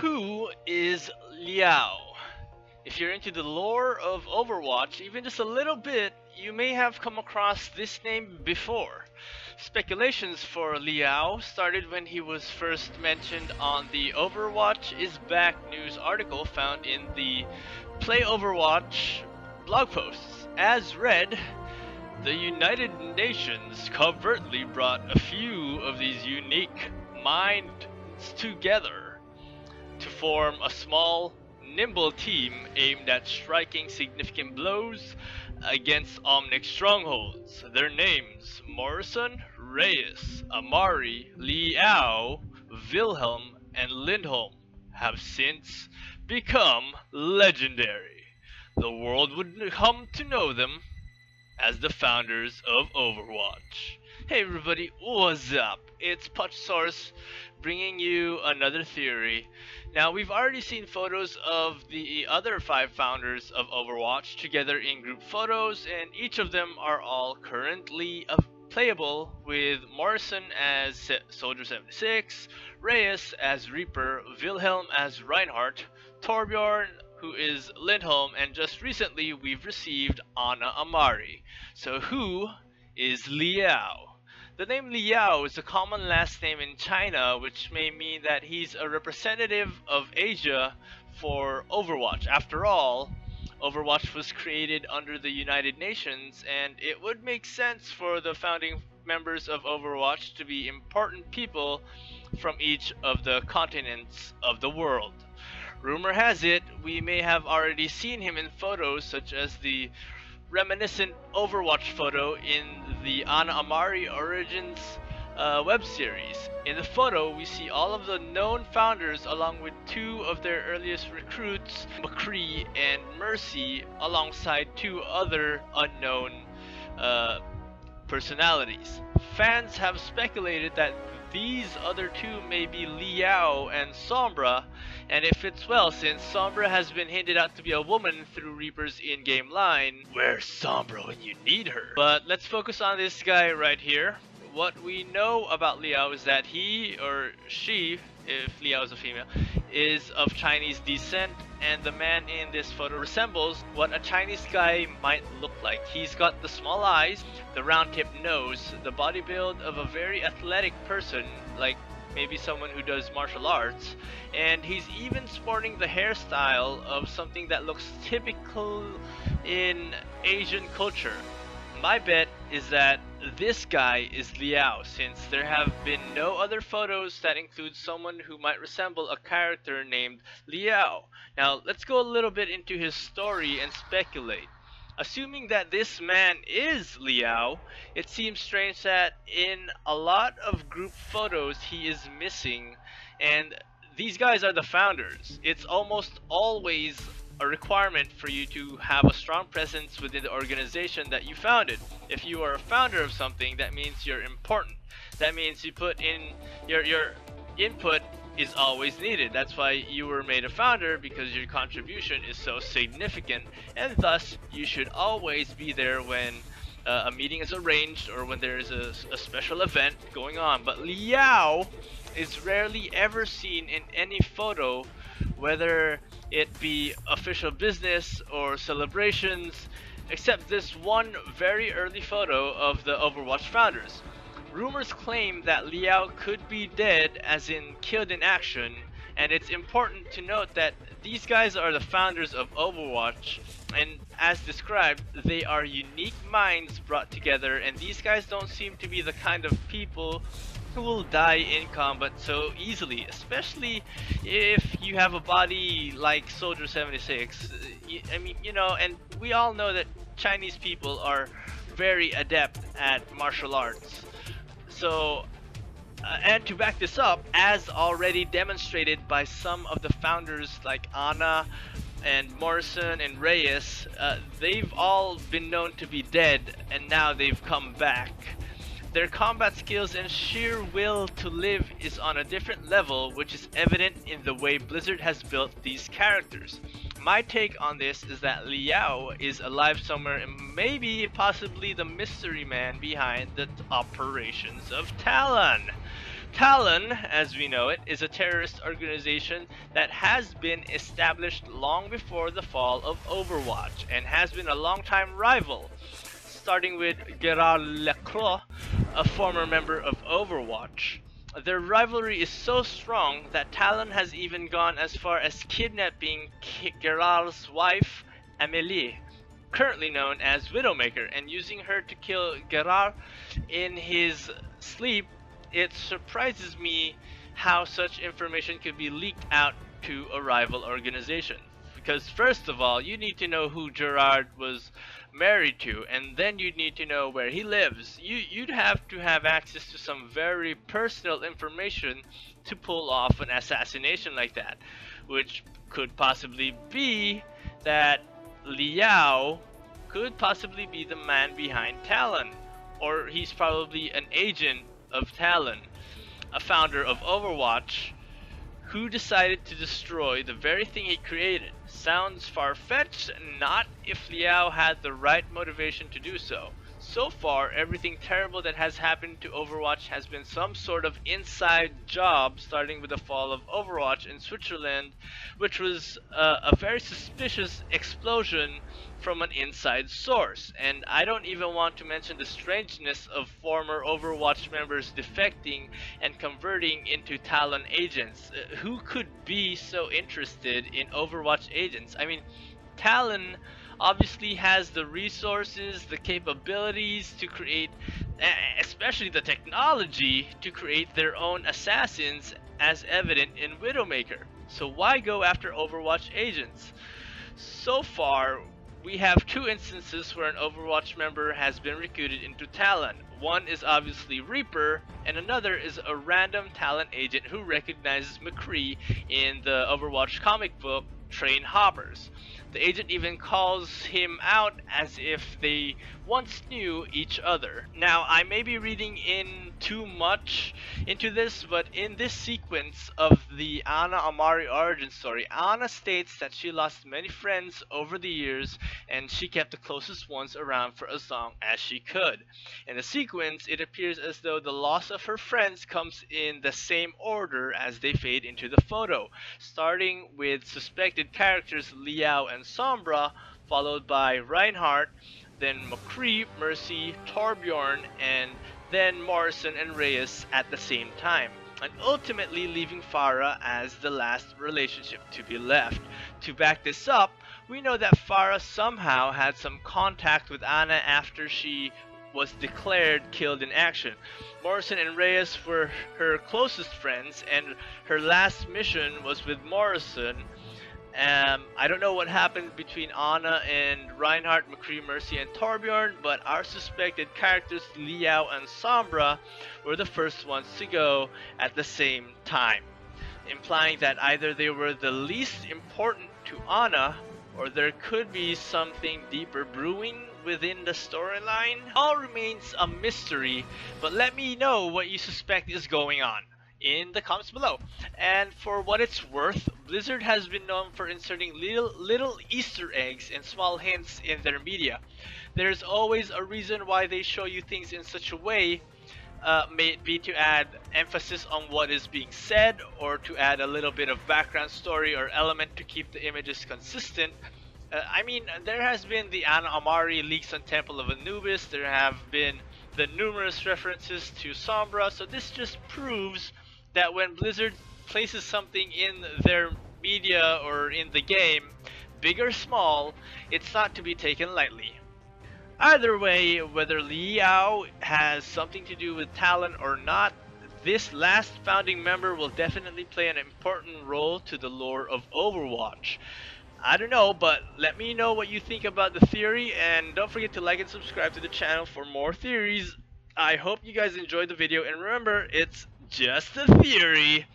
Who is Liao? If you're into the lore of Overwatch, even just a little bit, you may have come across this name before. Speculations for Liao started when he was first mentioned on the Overwatch is Back news article found in the Play Overwatch blog posts. As read, the United Nations covertly brought a few of these unique minds together to form a small, nimble team aimed at striking significant blows against Omnic strongholds. Their names: Morrison, Reyes, Amari, Liao, Wilhelm, and Lindholm have since become legendary. The world would come to know them as the founders of Overwatch. Hey everybody, what's up? It's Source bringing you another theory. Now, we've already seen photos of the other 5 founders of Overwatch together in group photos, and each of them are all currently playable, with Morrison as Soldier 76, Reyes as Reaper, Wilhelm as Reinhardt, Torbjorn who is Lindholm, and just recently we've received Ana Amari. So who is Liao? The name Liao is a common last name in China, which may mean that he's a representative of Asia for Overwatch. After all, Overwatch was created under the United Nations, and it would make sense for the founding members of Overwatch to be important people from each of the continents of the world. Rumor has it, we may have already seen him in photos such as the reminiscent Overwatch photo in the Ana Amari Origins web series. In the photo, we see all of the known founders along with 2 of their earliest recruits, McCree and Mercy, alongside 2 other unknown personalities. Fans have speculated that these other 2 may be Liao and Sombra, and it fits well since Sombra has been hinted at to be a woman through Reaper's in-game line, "Where's Sombra when you need her?" But let's focus on this guy right here. What we know about Liao is that he, or she, if Liao is a female, is of Chinese descent, and the man in this photo resembles what a Chinese guy might look like. He's got the small eyes, the round tip nose, the body build of a very athletic person, like maybe someone who does martial arts, and he's even sporting the hairstyle of something that looks typical in Asian culture. My bet is that this guy is Liao, since there have been no other photos that include someone who might resemble a character named Liao. Now, let's go a little bit into his story and speculate. Assuming that this man is Liao, it seems strange that in a lot of group photos he is missing, and these guys are the founders. It's almost always a requirement for you to have a strong presence within the organization that you founded. If you are a founder of something, that means you're important. That means you put in your input is always needed. That's why you were made a founder, because your contribution is so significant, and thus you should always be there when a meeting is arranged or when there is a special event going on. But Liao is rarely ever seen in any photo, whether it be official business or celebrations, except this one very early photo of the Overwatch founders. Rumors claim that Liao could be dead, as in killed in action, and it's important to note that these guys are the founders of Overwatch, and as described, they are unique minds brought together, and these guys don't seem to be the kind of people who will die in combat so easily, especially if you have a body like Soldier 76. I mean, you know, and we all know that Chinese people are very adept at martial arts. So, and to back this up, as already demonstrated by some of the founders like Ana and Morrison and Reyes, they've all been known to be dead, and now they've come back. Their combat skills and sheer will to live is on a different level, which is evident in the way Blizzard has built these characters. My take on this is that Liao is alive somewhere, and maybe possibly the mystery man behind the operations of Talon. Talon, as we know it, is a terrorist organization that has been established long before the fall of Overwatch and has been a long-time rival, starting with Gerard Lecroix, a former member of Overwatch. Their rivalry is so strong that Talon has even gone as far as kidnapping Gerard's wife, Amélie, currently known as Widowmaker, and using her to kill Gerard in his sleep. It surprises me how such information could be leaked out to a rival organization. Because first of all, you need to know who Gerard was married to, and then you need to know where he lives. You'd have to have access to some very personal information to pull off an assassination like that, which could possibly be that Liao could possibly be the man behind Talon, or he's probably an agent of Talon, a founder of Overwatch, who decided to destroy the very thing he created. Sounds far-fetched, not if Liao had the right motivation to do so. So far, everything terrible that has happened to Overwatch has been some sort of inside job, starting with the fall of Overwatch in Switzerland, which was a very suspicious explosion from an inside source. And I don't even want to mention the strangeness of former Overwatch members defecting and converting into Talon agents. Who could be so interested in Overwatch agents? I mean, Talon obviously has the resources, the capabilities to create, especially the technology, to create their own assassins, as evident in Widowmaker. So why go after Overwatch agents? So far, we have two instances where an Overwatch member has been recruited into Talon. One is obviously Reaper, and another is a random Talon agent who recognizes McCree in the Overwatch comic book Train Hoppers. The agent even calls him out as if they once knew each other. Now, I may be reading in too much into this, but in this sequence of the Ana Amari origin story, Ana states that she lost many friends over the years and she kept the closest ones around for as long as she could. In the sequence, it appears as though the loss of her friends comes in the same order as they fade into the photo, starting with suspected characters Liao and Sombra, followed by Reinhardt, then McCree, Mercy, Torbjorn, and then Morrison and Reyes at the same time, and ultimately leaving Farah as the last relationship to be left. To back this up, we know that Farah somehow had some contact with Ana after she was declared killed in action. Morrison and Reyes were her closest friends, and her last mission was with Morrison. I don't know what happened between Ana and Reinhardt, McCree, Mercy, and Torbjorn, but our suspected characters, Liao and Sombra, were the first ones to go at the same time, implying that either they were the least important to Ana, or there could be something deeper brewing within the storyline. All remains a mystery, but let me know what you suspect is going on in the comments below. And for what it's worth, Blizzard has been known for inserting little Easter eggs and small hints in their media. There's always a reason why they show you things in such a way, may it be to add emphasis on what is being said, or to add a little bit of background story or element to keep the images consistent. I mean, there has been the Ana Amari leaks on Temple of Anubis, there have been the numerous references to Sombra, so this just proves that when Blizzard places something in their media or in the game, big or small, it's not to be taken lightly. Either way, whether Liao has something to do with Talon or not, this last founding member will definitely play an important role to the lore of Overwatch. I don't know, but let me know what you think about the theory, and don't forget to like and subscribe to the channel for more theories. I hope you guys enjoyed the video, and remember, it's just a theory.